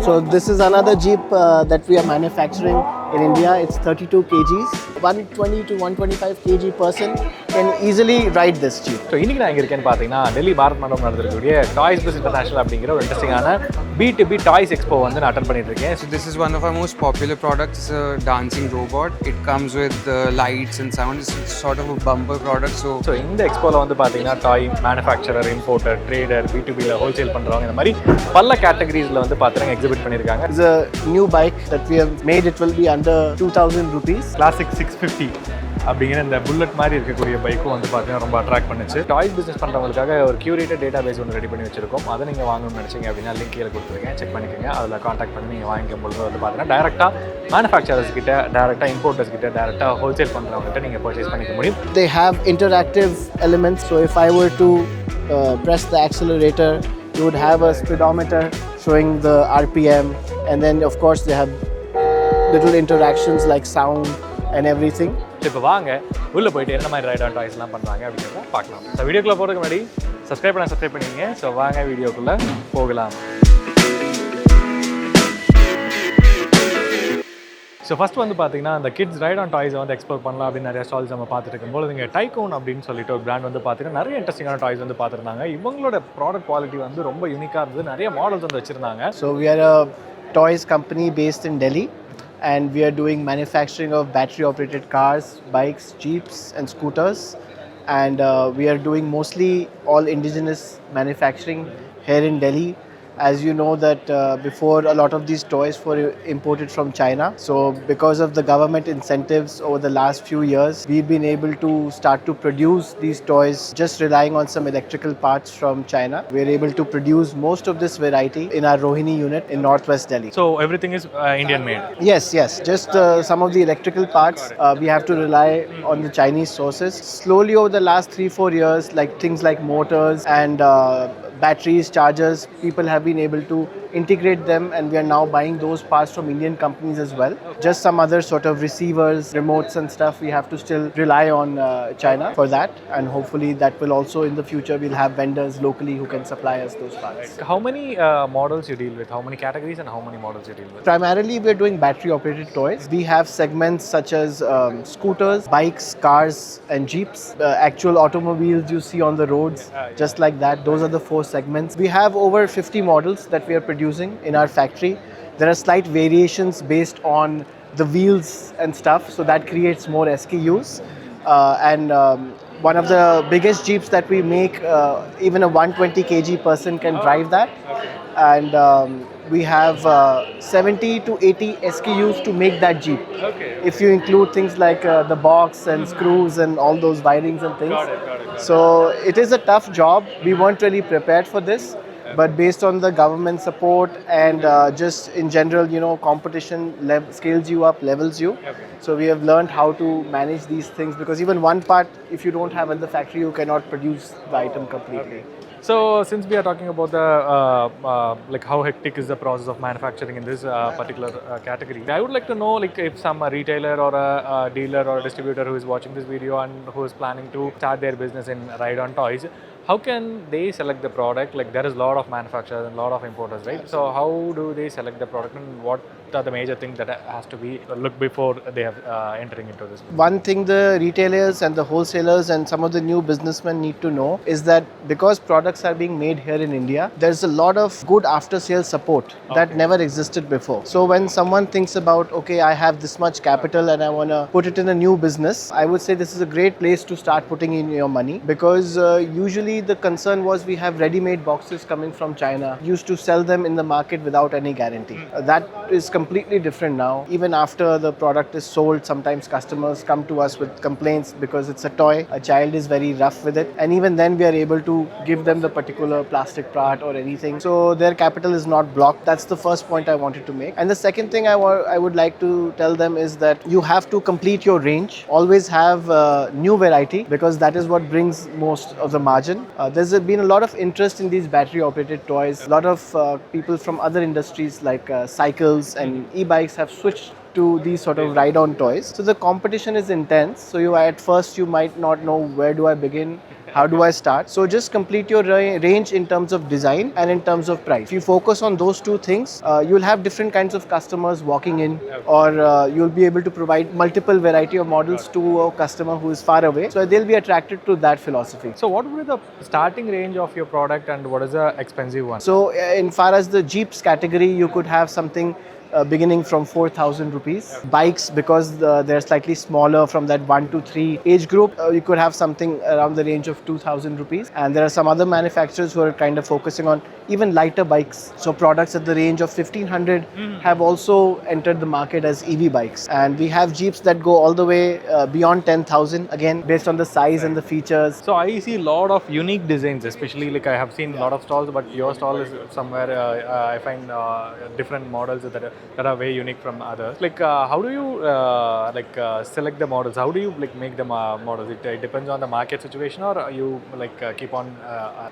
So this is another Jeep that we are manufacturing in India. It's 32 kgs. 120 to 125 kg person can easily ride this Jeep. So இன்னைக்கு நான் எங்க இருக்கேன்னு பாத்தீங்கன்னா டெல்லி பாரத் மண்டபம் நடந்திருக்கக்கூடிய toys பிஸ் international அப்படிங்கிற ஒரு இன்ட்ரெஸ்டிங்கான B2B டாய்ஸ் எக்ஸ்போ வந்து நான் அட்டெண்ட் பண்ணிட்டு இருக்கேன். So this is one of our most popular products. It's a dancing robot. It comes with lights and sound. It's sort of a bumper product. So இந்த எக்ஸ்போல வந்து பாத்தீங்கன்னா டாய் மேனுஃபேக்சரர், இம்போர்ட்டர், ட்ரேடர், B2Bல ஹோல்சேல் பண்றவங்க இந்த மாதிரி பல கேட்டகரிஸ்ல வந்து பாத்தீங்கன்னா எக்ஸிபிட் பண்ணிருக்காங்க. It's a new bike that we have made. It will be under 2000 rupees. Classic 650 அப்படிங்கிற இந்த புல்லட் மாதிரி இருக்கக்கூடிய பைக்கும் வந்து பார்த்தீங்கன்னா ரொம்ப அட்ராக்ட் பண்ணுச்சு. டாய்ஸ் பிஸ்னஸ் பண்ணுறவங்களுக்காக ஒரு கியூரேட்டட் டேட்டாபேஸ் ஒன்று ரெடி பண்ணி வச்சிருக்கோம். அதை நீங்கள் வாங்கணும்னு நினச்சிங்க அப்படின்னா லிங்க் கீழே கொடுத்துருக்கேன், செக் பண்ணிக்கோங்க. அதில் காண்டாக்ட் பண்ணி நீங்கள் வாங்கிக்கும் பொழுது வந்து பார்த்தீங்கன்னா டேரெக்டாக மேனுஃபேக்சரர்ஸ் கிட்ட, டேரெக்டாக இம்போர்ட்டர்ஸ் கிட்ட, டேரெக்டாக ஹோல்சேல் பண்ணுறவங்ககிட்ட நீங்கள் பர்ச்சேஸ் பண்ணிக்க முடியும். They have interactive elements. So if I were to press the accelerator, you would have a speedometer showing the RPM, and then of course they have little interactions like sound and everything. இப்போ வாங்க உள்ளே போயிட்டு என்ன மாதிரி right on டாய்ஸ்லாம் பண்ணுறாங்க அப்படிங்கிறத பார்க்கலாம். So வீடியோக்குள்ளே போகிறதுக்கு முன்னாடி சப்ஸ்கிரைப் பண்ணிங்க. ஸோ வாங்க வீடியோக்குள்ளே போகலாம். ஸோ ஃபஸ்ட் வந்து பார்த்தீங்கன்னா அந்த கிட்ஸ் ரைட் ஆன் டாய்ஸை வந்து எக்ஸ்ப்ளோர் பண்ணலாம் அப்படின்னு நிறைய ஸ்டால்ஸ் நம்ம பார்த்துட்டு இருக்கும்போது இங்கே டைகோன் அப்படின்னு சொல்லிட்டு ஒரு பிராண்ட் வந்து பார்த்தீங்கன்னா நிறைய இன்ட்ரெஸ்டிங்கான டாய்ஸ் வந்து பார்த்துருந்தாங்க. இவங்களோட ப்ராடக்ட் குவாலிட்டி வந்து ரொம்ப யூனிக்காக இருந்தது. நிறைய மாடல்ஸ் வந்து வச்சுருந்தாங்க. So we are a toys company based in Delhi, and we are doing manufacturing of battery operated cars, bikes, jeeps and scooters, and we are doing mostly all indigenous manufacturing here in Delhi. As you know that before a lot of these toys were imported from China. So because of the government incentives over the last few years, we've been able to start to produce these toys just relying on some electrical parts from China. We're able to produce most of this variety in our Rohini unit in Northwest Delhi. So everything is Indian made? Yes. Just some of the electrical parts we have to rely on the Chinese sources. Slowly over the last 3-4 years, like things like motors and batteries, chargers, people have been able to integrate them, and we are now buying those parts from Indian companies as well. Just some other sort of receivers, remotes and stuff, we have to still rely on China for that, and hopefully that will also in the future we'll have vendors locally who can supply us those parts. How many models you deal with? How many categories and how many models you deal with? Primarily we're doing battery operated toys. We have segments such as scooters, bikes, cars and jeeps, actual automobiles you see on the roads, just like that. Those are the 4 segments. We have over 50 models that we are producing in our factory. There are slight variations based on the wheels and stuff, so that creates more SKUs. One of the biggest jeeps that we make, even a 120 kg person can drive that. And we have 70 to 80 SKUs to make that jeep. Okay. If you include things like the box and screws and all those wirings and things. Got it. So it is a tough job. We weren't really prepared for this. But based on the government support and just in general, competition scales you up, levels you. Okay. So we have learned how to manage these things, because even one part, if you don't have in the factory, you cannot produce the item completely. Okay. So since we are talking about the like how hectic is the process of manufacturing in this particular category, I would like to know like if some retailer or a dealer or a distributor who is watching this video and who is planning to start their business in ride-on toys, how can they select the product? Like there is a lot of manufacturers and a lot of importers, right? So how do they select the product, and what are the major things that has to be looked before they have entering into this? One thing the retailers and the wholesalers and some of the new businessmen need to know is that because products are being made here in India, there's a lot of good after sales support that never existed before. So when someone thinks about, okay, I have this much capital and I want to put it in a new business, I would say this is a great place to start putting in your money, because usually the concern was we have ready-made boxes coming from China, used to sell them in the market without any guarantee. That is completely different now. Even after the product is sold, sometimes customers come to us with complaints because it's a toy, a child is very rough with it, and even then we are able to give them the particular plastic part or anything. So their capital is not blocked. That's the first point I wanted to make. And the second thing I would like to tell them is that you have to complete your range. Always have new variety, because that is what brings most of the margin. There's been a lot of interest in these battery operated toys. A lot of people from other industries like cycles and e-bikes have switched to these sort of ride-on toys. So the competition is intense. So you at first you might not know where do I begin, how do I start. So just complete your range in terms of design and in terms of price. If you focus on those two things, you'll have different kinds of customers walking in, or you'll be able to provide multiple variety of models to a customer who is far away. So they'll be attracted to that philosophy. So what would be the starting range of your product and what is the expensive one? So in far as the Jeeps category, you could have something beginning from 4,000 rupees. Bikes, because they're slightly smaller from that 1 to 3 age group, you could have something around the range of 2,000 rupees. And there are some other manufacturers who are kind of focusing on even lighter bikes. So products at the range of 1,500 have also entered the market as EV bikes. And we have Jeeps that go all the way beyond 10,000, again based on the size and the features. So I see a lot of unique designs, especially like I have seen a lot of stalls, but your stall is somewhere I find different models that are very unique from others. Like how do you select the models? How do you like make the models? It depends on the market situation, or you keep on.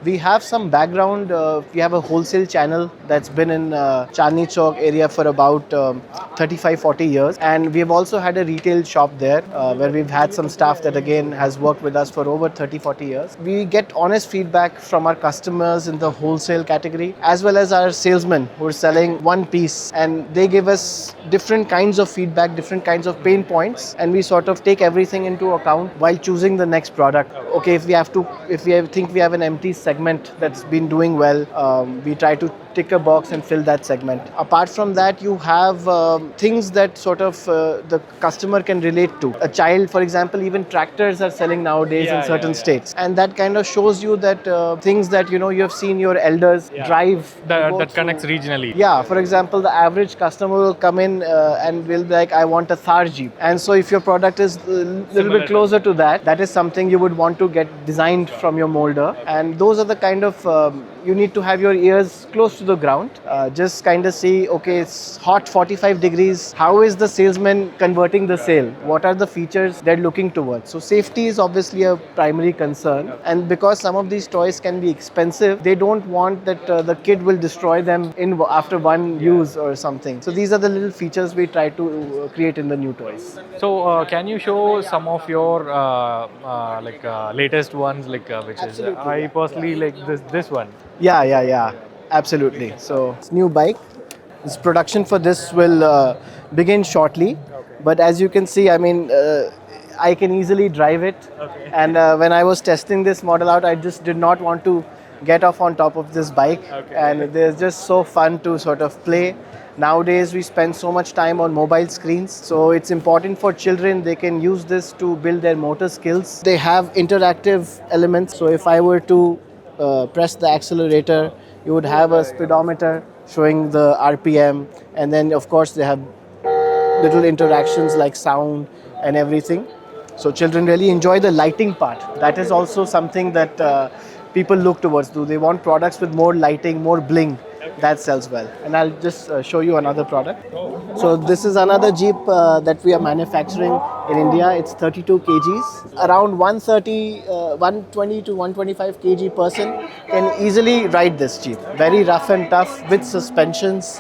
We have some background. We have a wholesale channel that's been in Chandni Chowk area for about 35-40 years, and we have also had a retail shop there where we've had some staff that again has worked with us for over 30-40 years. We get honest feedback from our customers in the wholesale category as well as our salesmen who are selling one piece, and they give us different kinds of feedback, different kinds of pain points, and we sort of take everything into account while choosing the next product. Okay, if we think we have an empty segment that's been doing well, we try to tick a box and fill that segment. Apart from that, you have things that sort of the customer can relate to. A child, for example, even tractors are selling nowadays in certain states, and that kind of shows you that things that you have seen your elders drive. That connects regionally. Yeah, for example, the average customer will come in and will be like, I want a Thar Jeep. And so if your product is a little bit closer to that, that is something you would want to get designed from your molder. And those are the kind of, you need to have your ears close to the ground. Just kind of see, okay, it's hot 45 degrees. How is the salesman converting the sale? What are the features they're looking towards? So safety is obviously a primary concern. And because some of these toys can be expensive, they don't want that the kid will destroy them after one use or something. So these are the little features we try to create in the new toys. So can you show some of your latest ones, which Absolutely, is I personally like this one. Yeah. Absolutely. So it's new bike. This production for this will begin shortly. But as you can see, I mean, I can easily drive it. Okay. And when I was testing this model out, I just did not want to get off on top of this bike. Okay. And they're just so fun to sort of play. Nowadays, we spend so much time on mobile screens. So it's important for children. They can use this to build their motor skills. They have interactive elements. So if I were to press the accelerator, you would have a speedometer showing the RPM, and then of course they have little interactions like sound and everything. So children really enjoy the lighting part. That is also something that people look towards. Do they want products with more lighting, more bling? That sells well. And I'll just show you another product. So this is another Jeep that we are manufacturing in India. It's 32 kgs. Around 120 to 125 kg person can easily ride this Jeep. Very rough and tough with suspensions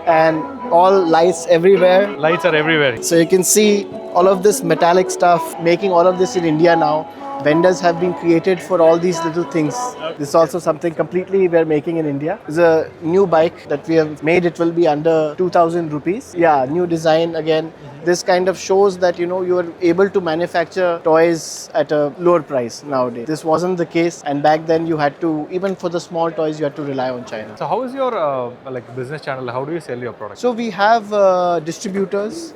and all lights everywhere. Lights are everywhere. So you can see all of this metallic stuff, making all of this in India now. Vendors have been created for all these little things. This is also something completely we're making in India. It's a new bike that we have made. It will be under 2,000 rupees. Yeah, new design again. This kind of shows that you are able to manufacture toys at a lower price nowadays. This wasn't the case, and back then you had to, even for the small toys, you had to rely on China. So how is your business channel? How do you sell your products? So we have distributors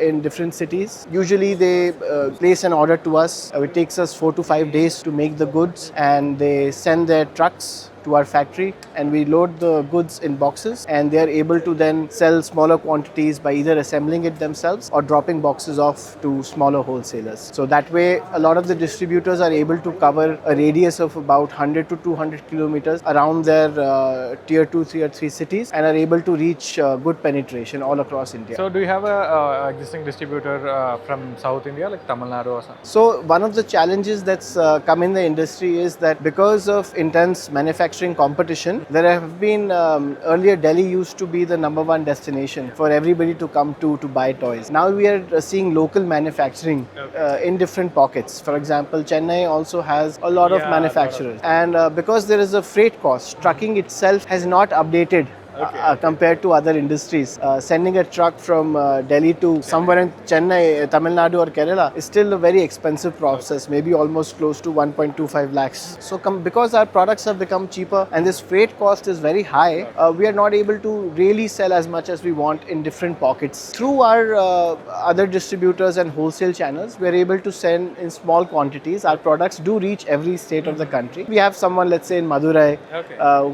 in different cities. Usually they place an order to us. It takes us 4 to 5 days to make the goods, and they send their trucks to our factory, and we load the goods in boxes, and they are able to then sell smaller quantities by either assembling it themselves or dropping boxes off to smaller wholesalers. So that way a lot of the distributors are able to cover a radius of about 100 to 200 kilometers around their tier 2, tier 3 cities, and are able to reach good penetration all across India. So do you have a existing distributor from South India, like Tamil Nadu or something? So one of the challenges that's come in the industry is that because of intense manufacturing manufacturing competition. There have been earlier Delhi used to be the number one destination for everybody to come to buy toys. Now we are seeing local manufacturing in different pockets. For example, Chennai also has a lot of manufacturers, and because there is a freight cost, trucking itself has not updated compared to other industries. Sending a truck from Delhi to somewhere in Chennai, Tamil Nadu or Kerala is still a very expensive process, maybe almost close to 1.25 lakhs. So because our products have become cheaper and this freight cost is very high, we are not able to really sell as much as we want in different pockets. Through our other distributors and wholesale channels, we are able to send in small quantities. Our products do reach every state of the country. We have someone, let's say in Madurai,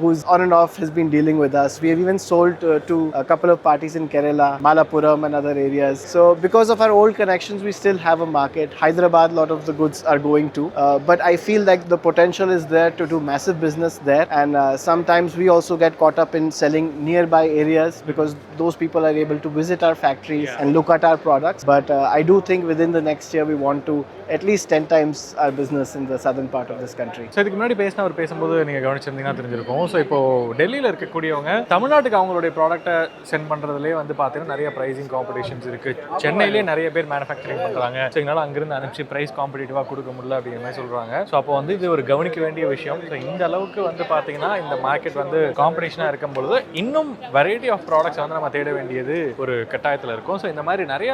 who's on and off has been dealing with us. We have even sold to a couple of parties in Kerala, Malappuram and other areas. So because of our old connections, we still have a market. Hyderabad, a lot of the goods are going to. But I feel like the potential is there to do massive business there. And sometimes we also get caught up in selling nearby areas because those people are able to visit our factories and look at our products. But I do think within the next year, we want to at least 10 times our business in the southern part of this country. So இதுக்கு முன்னாடி அவர் பேசும்போது நீங்கள் கவனிச்சிருந்தீங்கன்னா தெரிஞ்சிருக்கும். So இப்போ டெல்லியில் இருக்கக்கூடியவங்க தமிழ்நாட்டுக்கு அவங்களுடைய ப்ராடக்ட்டை சென்ட் பண்ணுறதுலேயே வந்து பார்த்தீங்கன்னா நிறைய ப்ரைஸிங் காம்படிஷன்ஸ் இருக்குது. சென்னையிலேயே நிறைய பேர் மேனுஃபேக்சரிங் பண்ணுறாங்க. ஸோ எங்களால் அங்கிருந்து அனுப்பிச்சு ப்ரைஸ் காம்படிட்டிவாக கொடுக்க முடியல அப்படிங்கிற மாதிரி சொல்கிறாங்க. ஸோ அப்போ வந்து இது ஒரு கவனிக்க வேண்டிய விஷயம். ஸோ இந்த அளவுக்கு வந்து பார்த்தீங்கன்னா இந்த மார்க்கெட் வந்து காம்படிஷனாக இருக்கும் பொழுது இன்னும் வெரைட்டி ஆஃப் ப்ராடக்ட்ஸ் வந்து நம்ம தேட வேண்டியது ஒரு கட்டாயத்தில் இருக்கும். ஸோ இந்த மாதிரி நிறைய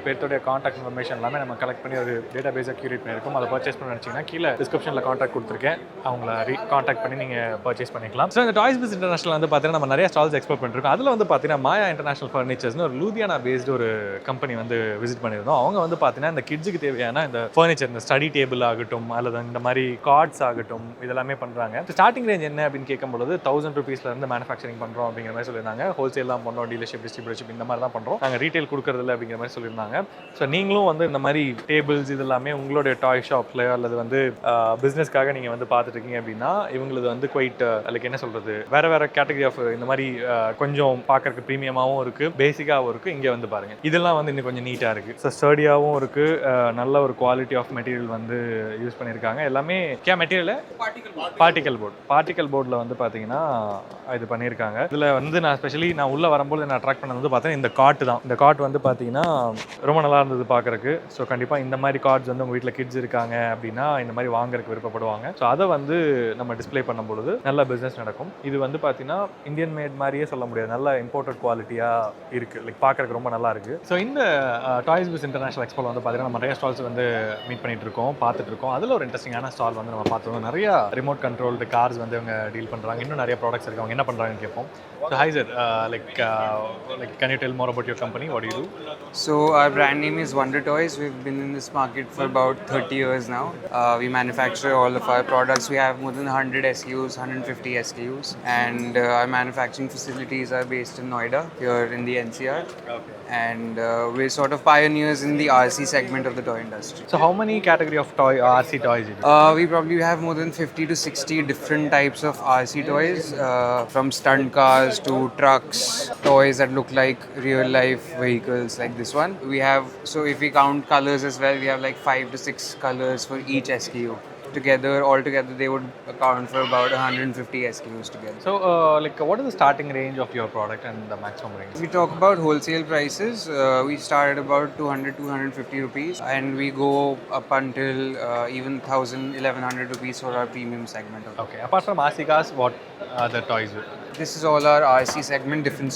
பேர்த்தோடைய கான்டாக்ட் இன்ஃபர்மேஷன் எல்லாமே நம்ம கலெக்ட் பண்ணி ஒரு டேட்டா பேஸை கியூரேட் பண்ணியிருக்கோம். அதை பர்ச்சேஸ் பண்ண நினச்சிங்கன்னா கீழே டிஸ்கிரிப்ஷனில் கான்டாக்ட் கொடுத்துருக்கேன். அவங்கள கான்டாக்ட் பண்ணி நீங்கள் பர்ச்சேஸ் பண்ணிக்கலாம். ஸோ இந்த டாய்ஸ் பிஸ் இன்டர்நேஷனல் வந்து பார்த்தீங்கன்னா நம்ம நிறைய ஸ்டால்ஸ் எக்ஸ்போர்ட் பண்ணிருக்கோம். அதில் வந்து பார்த்தீங்கன்னா மாயா இன்டர்நேஷனல் ஃபர்னிச்சர்ஸ்னு ஒரு லூதியானா பேஸ்டு ஒரு கம்பெனி வந்து விசிட் பண்ணியிருந்தோம். அவங்க வந்து பார்த்தீங்கன்னா இந்த கிட்ஸுக்கு தேவையான இந்த ஃபர்னிச்சர், இந்த ஸ்டடி டேபிள் ஆகட்டும் அல்லது இந்த மாதிரி கார்ட்ஸ் ஆகட்டும் இதெல்லாமே பண்ணுறாங்க. ஸ்டார்டிங் ரேஞ்ச் என்ன அப்படின்னு கேட்கும்போது 1000 ரூபீஸ்லேருந்து மேனுஃபேக்சரிங் பண்ணுறோம் அப்படிங்கிற மாதிரி சொல்லியிருந்தாங்க. ஹோல்சேல் தான் பண்ணுறோம், டீலர்ஷிப், டிஸ்ட்ரிபியூட்டர்ஷிப் இந்த மாதிரி தான் பண்ணுறோம், நாங்கள் ரீட்டைல் கொடுக்குறதில்ல அப்படிங்கிற மாதிரி சொல்லியிருந்தாங்க. ஸோ நீங்களும் வந்து இந்த மாதிரி டேபிள்ஸ் இது எல்லாமே உங்களுடைய டாய் ஷாப்பில் அல்லது வந்து பிஸ்னஸ்க்காக நீங்கள் வந்து பார்த்துட்டு இருக்கீங்க அப்படின்னா இவங்களது வந்து குவைட் லைக் என்ன சொல்கிறது, வேறு வேறு கேட்டகரி ஆஃப் இந்த மாதிரி கொஞ்சம் பார்க்கறதுக்கு ப்ரீமியமாகவும் இருக்குது, பேசிக்காகவும் இருக்குது. இங்கே வந்து பாருங்கள், இதெல்லாம் வந்து இன்னும் கொஞ்சம் நீட்டாக இருக்குது. ஸோ ஸ்டடியாகவும் இருக்குது, நல்ல ஒரு குவாலிட்டி ஆஃப் மெட்டீரியல் வந்து யூஸ் பண்ணியிருக்காங்க. எல்லாமே மெட்டீரியல் பார்ட்டிக்கல் போர்டில் வந்து பார்த்தீங்கன்னா இது பண்ணியிருக்காங்க. இதில் வந்து நான் ஸ்பெஷலி நான் உள்ளே வரும்போது நான் அட்ராக்ட் பண்ணது வந்து பார்த்தீங்கன்னா இந்த காட்டு தான். இந்த காட் வந்து பார்த்தீங்கன்னா ரொம்ப நல்லா இருந்தது பார்க்குறக்கு. ஸோ கண்டிப்பாக இந்த மாதிரி கார்ட்ஸ் வந்து உங்கள் வீட்டில் கிட்ஸ் இருக்காங்க அப்படின்னா இந்த மாதிரி வாங்குறதுக்கு விருப்பப்படுவாங்க. ஸோ அதை வந்து நம்ம டிஸ்பிளே பண்ணும்பொழுது நல்ல பிஸ்னஸ் நடக்கும். இது வந்து பார்த்தீங்கன்னா இந்தியன் மேட் மாதிரியே சொல்ல முடியாது, நல்ல இம்போர்ட்டட் குவாலிட்டியாக இருக்குது, லைக் பார்க்குறதுக்கு ரொம்ப நல்லா இருக்குது. ஸோ இந்த டாய்ஸ் பிஸ் இன்டர்நேஷனல் எக்ஸ்போவில் வந்து பார்த்தீங்கன்னா நம்ம நிறைய ஸ்டால்ஸ் வந்து மீட் பண்ணிட்டு இருக்கோம், பார்த்துட்டு இருக்கோம். அதில் ஒரு இன்ட்ரெஸ்டிங்கான ஸ்டால் வந்து நம்ம பார்த்தோம். நிறைய ரிமோட் கண்ட்ரோல்டு கார்ஸ் வந்து அவங்க டீல் பண்ணுறாங்க. இன்னும் நிறைய ப்ராடக்ட்ஸ் இருக்கு, அவங்க என்ன பண்ணுறாங்கன்னு கேட்போம். So high sir, like can you tell more about your company? What do you do? So our brand name is Wonder Toys. We've been in this market for about 30 years now. We manufacture all of our products. We have more than 100 SKUs, 150 SKUs, and our manufacturing facilities are based in Noida, here in the NCR. Okay. And we're sort of pioneers in the RC segment of the toy industry. So how many category of RC toys you do? We probably have more than 50 to 60 different types of RC toys, from stunt cars to trucks, toys that look like real life vehicles like this one. We have, so if we count colors as well, we have like 5 to 6 colors for each SKU. Altogether they would account for about 150 SKUs together. So like what is the starting range of your product and the maximum range? We talk about wholesale prices. We start at about 200-250 rupees, and we go up until even 1,000-1,100 rupees for our premium segment. Okay. Apart from RC cars, what other toys? This is all our RC segment, different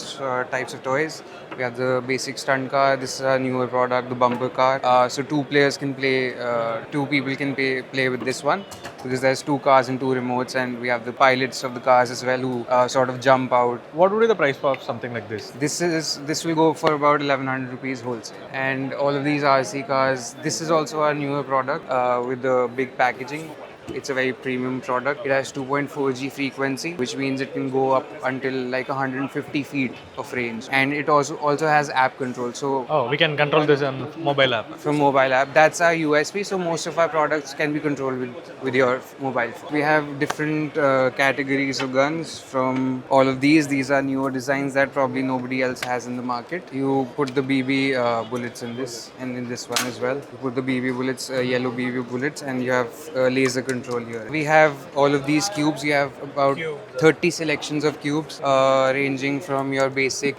types of toys. We have the basic stunt car. This is our newer product, the bumper car. So two people can play with this one, because there's 2 cars and 2 remotes, and we have the pilots of the cars as well who sort of jump out. What would be the price for something like this? This will go for about 1,100 rupees wholesale. And all of these RC cars, this is also our newer product with the big packaging. It's a very premium product. It has 2.4G frequency, which means it can go up until like 150 feet of range. And it also has app control. So we can control this on mobile app. From mobile app. That's our USP. So most of our products can be controlled with your mobile phone. We have different categories of guns. From all of these are newer designs that probably nobody else has in the market. You put the BB bullets in this, and in this one as well. You put the BB bullets, yellow BB bullets, and you have laser control control here. We have all of these cubes. We have about 30 selections of cubes, ranging from your basic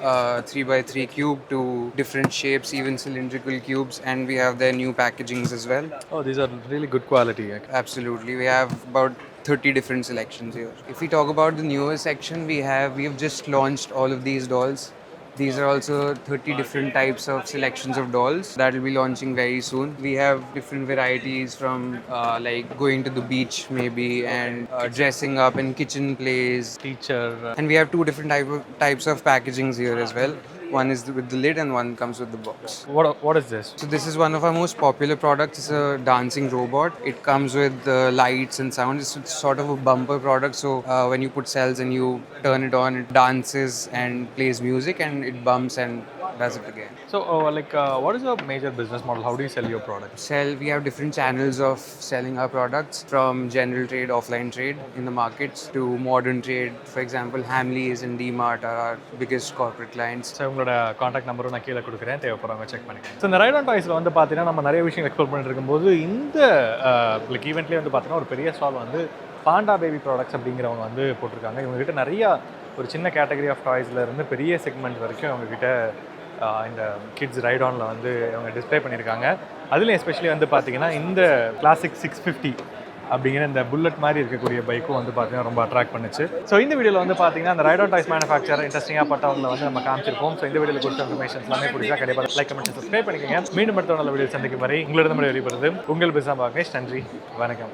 3x3 cube to different shapes, even cylindrical cubes, and we have their new packagings as well. Oh, these are really good quality. Absolutely, we have about 30 different selections here. If we talk about the newer section, we have just launched all of these dolls. These are also 30 different types of selections of dolls that will be launching very soon. We have different varieties from like going to the beach maybe, and dressing up in kitchen plays. Teacher. And we have two different types of packagings here as well. One is with the lid and one comes with the box. What is this? So this is one of our most popular products. It's a dancing robot. It comes with lights and sound. It's sort of a bumper product. So when you put cells and you turn it on, it dances and plays music, and it bumps and does it again. So what is your major business model? How do you sell your products? We have different channels of selling our products, from general trade, offline trade in the markets, to modern trade. For example, Hamleys and D-Mart are our biggest corporate clients. So உங்களோட contact நம்பரும் நான் கீழே கொடுக்குறேன், தேவைப்படுறவங்க check பண்ணிக்கோங்க. So இந்த right on டாய்ஸில் வந்து பார்த்தீங்கன்னா நம்ம நிறைய விஷயம் எக்ஸ்ப்ளோர் பண்ணிட்டு இருக்கும்போது இந்த ஈவெண்ட்லேயே வந்து பார்த்தீங்கன்னா ஒரு பெரிய ஸ்டால் வந்து பாண்டா பேபி ப்ராடக்ட்ஸ் அப்படிங்கிறவங்க வந்து போட்டிருக்காங்க. இவங்ககிட்ட நிறையா ஒரு சின்ன கேட்டகரி ஆஃப் டாய்ஸில் இருந்து பெரிய செக்மெண்ட் வரைக்கும் அவங்கக்கிட்ட இந்த கிட்ஸ் ரைட் ஆனில் வந்து அவங்க டிஸ்பிளே பண்ணியிருக்காங்க. அதுலேயும் எஸ்பெஷலி வந்து பார்த்தீங்கன்னா இந்த கிளாசிக் 650 அப்படிங்கிற இந்த புல்லட் மாதிரி இருக்கக்கூடிய பைக்கும் வந்து பார்த்தீங்கன்னா ரொம்ப அட்ராக்ட் பண்ணுச்சு. ஸோ இந்த வீடியோவில் வந்து பார்த்தீங்கன்னா அந்த ரைட் ஆன் டாய்ஸ் மேனுஃபேக்சர் இன்ட்ரெஸ்டிங்காக பட்டவங்களை வந்து நம்ம காமிச்சிருப்போம். ஸோ இந்த வீடியோவில் கொடுத்த இன்ஃபர்மேஷன்ஸ் எல்லாமே பிடிச்சா கண்டிப்பாக லைக் கமெண்ட் சப்ஸ்கிரைப் பண்ணிக்கோங்க. மீண்டும் அடுத்த நல்ல வீடியோ சந்திக்கும் வரை உங்களிடம் விடைபெறுவது உங்கள் பிசாம் பாகேஷ். நன்றி, வணக்கம்.